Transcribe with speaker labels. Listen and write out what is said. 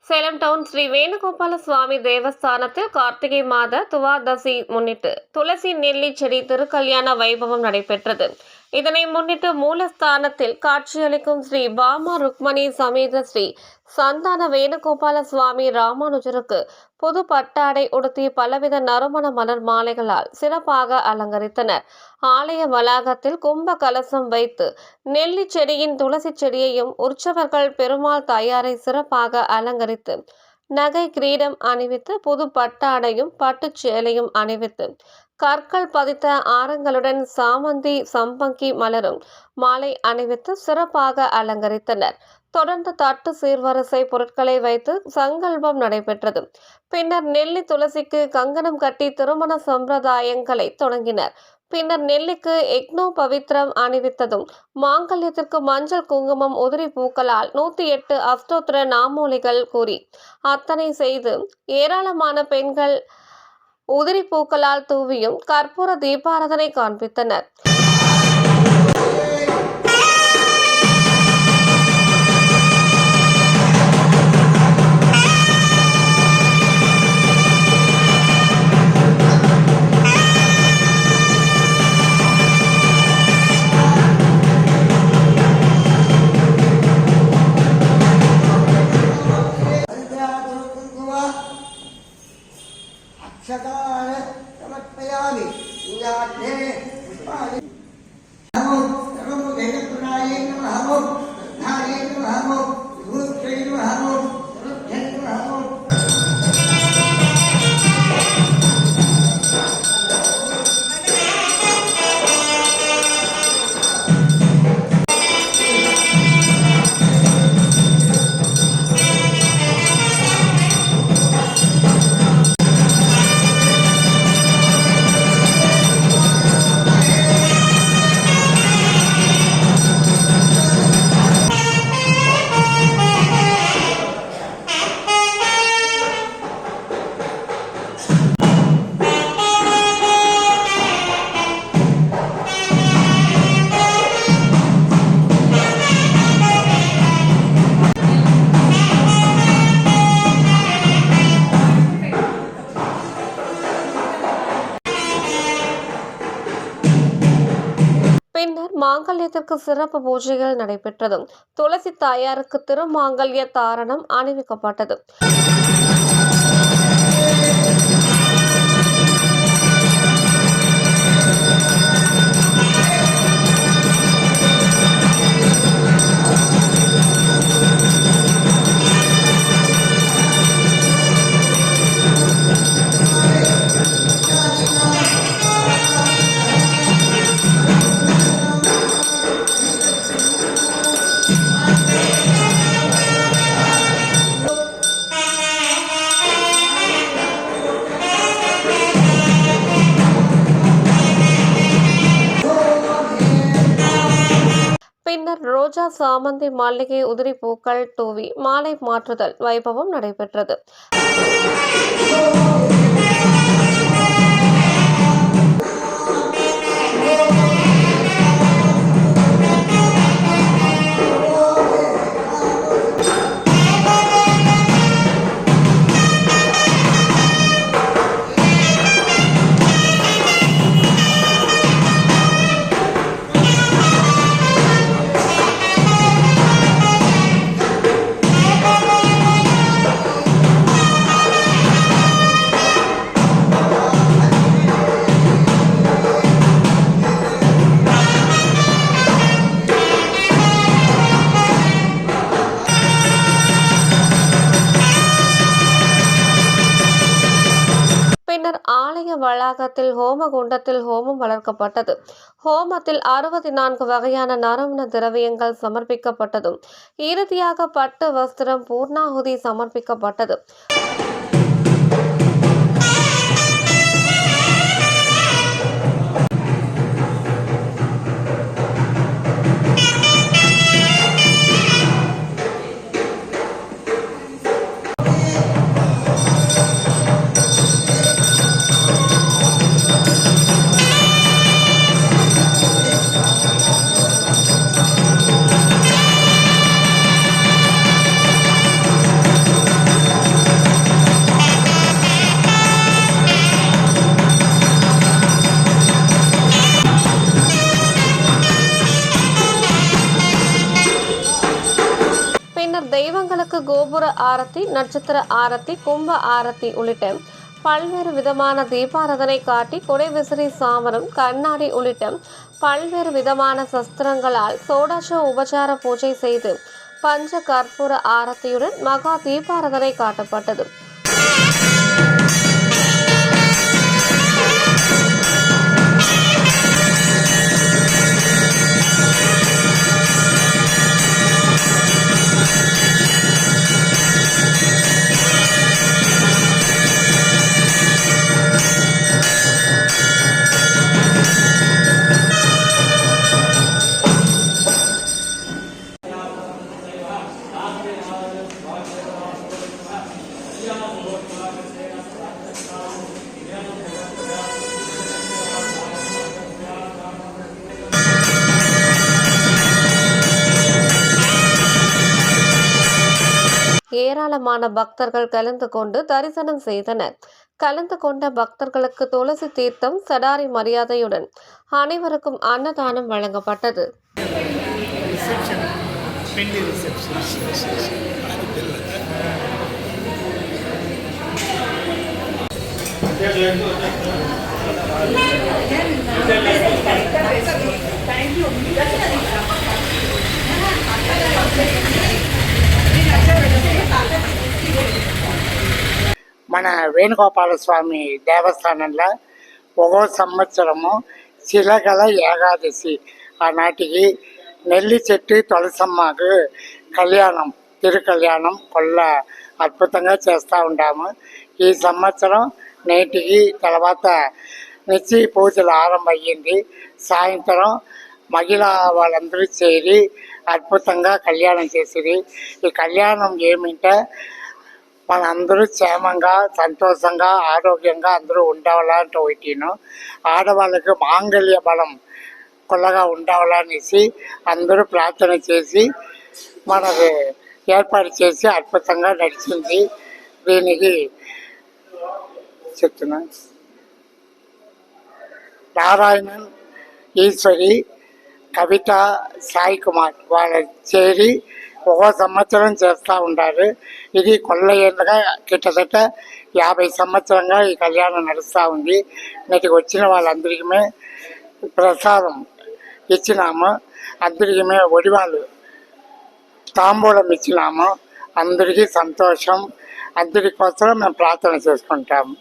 Speaker 1: Salem down Sri Venugopala சுவாமி தேவஸ்தானத்தில் கார்த்திகை மாத துவாதசி முன்னிட்டு துளசி நெல்லி செடி திருக்கல்யாண வைபவம் நடைபெற்றது. இதனை முன்னிட்டு மூலஸ்தானத்தில் காட்சியளிக்கும் ஸ்ரீ பாமா ருக்மணி சமேத ஸ்ரீ சந்தான வேணுகோபால சுவாமி ராமானுஜருக்கு புது பட்டாடை உடுத்தி பலவித நறுமண மலர் மாலைகளால் சிறப்பாக அலங்கரித்தனர். ஆலய வளாகத்தில் கும்ப கலசம் வைத்து நெல்லி செடியின் துளசி செடியையும் உற்சவர்கள் பெருமாள் தாயாரை சிறப்பாக அலங்கரித்து நகை கிரீடம் அணிவித்து புது பட்டாடையும் பட்டுச் சேலையும் அணிவித்து கற்கள் பதித்த ஆரங்களுடன் சாமந்தி சம்பங்கி மலரும் மாலை அணிவித்து சிறப்பாக அலங்கரித்தனர். தொடர்ந்து தட்டு சீர்வரிசை பொருட்களை வைத்து சங்கல்பம் நடைபெற்றது. பின்னர் நெல்லி துளசிக்கு கங்கணம் கட்டி திருமண சம்பிரதாயங்களை தொடங்கினர். பின்னர் நெல்லிக்கு எக்னோ பவித்ரம் அணிவித்ததும் மாங்கல்யத்திற்கு மஞ்சள் குங்குமம் உதிரி பூக்களால் 108 அஷ்டோத்திர நாமொலிகள் கூறி அர்ச்சனை செய்து ஏராளமான பெண்கள் உதிரி பூக்களால் தூவியும் கற்பூர தீபாராதனை காண்பித்தனர்.
Speaker 2: अक्षतान् समर्पयामि पूजार्थे पुष्पाणि नमो नमो वेदपुराय नमः धाये नमः विभूत्यै नमः सर्वभ्यै नमः.
Speaker 1: பின்னர் மாங்கல்யத்திற்கு சிறப்பு பூஜைகள் நடைபெற்றதும் துளசி தாயாருக்கு திருமாங்கல்ய தாரணம் அணிவிக்கப்பட்டது. பின்னர் ரோஜா சாமந்தி மல்லிகை உதிரி பூக்கள் தூவி மாலை மாற்றுதல் வைபவம் நடைபெற்றது. பின்னர் ஆலய வளாகத்தில் ஹோம குண்டத்தில் ஹோமம் வளர்க்கப்பட்டது. ஹோமத்தில் 64 வகையான நறுமண திரவியங்கள் சமர்ப்பிக்கப்பட்டதும் இறுதியாக பட்டு வஸ்திரம் பூர்ணாகுதி சமர்ப்பிக்கப்பட்டது. தெய்வங்களுக்கு கோபுர ஆரத்தி, நட்சத்திர ஆரத்தி, கும்ப ஆரத்தி உள்ளிட்ட பல்வேறு விதமான தீபாராதனை காட்டி கொடை விசிறி சாமரம், கண்ணாடி உள்ளிட்ட பல்வேறு விதமான சஸ்திரங்களால் சோடச உபசார பூஜை செய்து பஞ்ச கற்பூர ஆரத்தியுடன் மகா தீபாராதனை காட்டப்பட்டது. ஏராளமான பக்தர்கள் கலந்து கொண்டு தரிசனம் செய்தனர். கலந்து கொண்ட பக்தர்களுக்கு துளசி தீர்த்தம், சடாரி மரியாதையுடன் அனைவருக்கும் அன்னதானம் வழங்கப்பட்டது.
Speaker 3: మన వేణుగోపాల స్వామి దేవస్థానంలో ఒక్కో సంవత్సరము శిలగల ఏకాదశి ఆనాటికి నెల్లి చెట్టు తులసమ్మకు కళ్యాణం, తిరుకళ్యాణం కొల్ల అద్భుతంగా చేస్తూ ఉంటాము. ఈ సంవత్సరం నేటికి తర్వాత నిత్య పూజలు ఆరంభమైంది. సాయంత్రం మహిళా వాళ్ళందరూ చేరి అద్భుతంగా కళ్యాణం చేసిరి. ఈ కళ్యాణం ఏమిటంటే మనందరూ క్షేమంగా, సంతోషంగా, ఆరోగ్యంగా అందరూ ఉండాలంటే ఒకటిను, ఆడవాళ్ళకి మాంగళ్య బలం కొల్లగా ఉండాలనేసి అందరూ ప్రార్థన చేసి మనకు ఏర్పాటు చేసి అద్భుతంగా నడిచింది. దీనికి చెప్తున్నా నారాయణన్, ఈశ్వరి, కవిత, సాయి కుమార్ వాళ్ళ చేరి ఒక్కో సంవత్సరం చేస్తూ ఉంటారు. ఇది కొల్ల ఏళ్ళగా కిట్టతట 50 సంవత్సరంగా ఈ కళ్యాణం నడుస్తూ ఉంది. నేటికి వచ్చిన వాళ్ళందరికీ ప్రసాదం ఇచ్చినాము. అందరికీ ఒడివాళ్ళు తాంబూలం ఇచ్చినాము. అందరికీ సంతోషం. అందరి కోసం మేము ప్రార్థన చేసుకుంటాము.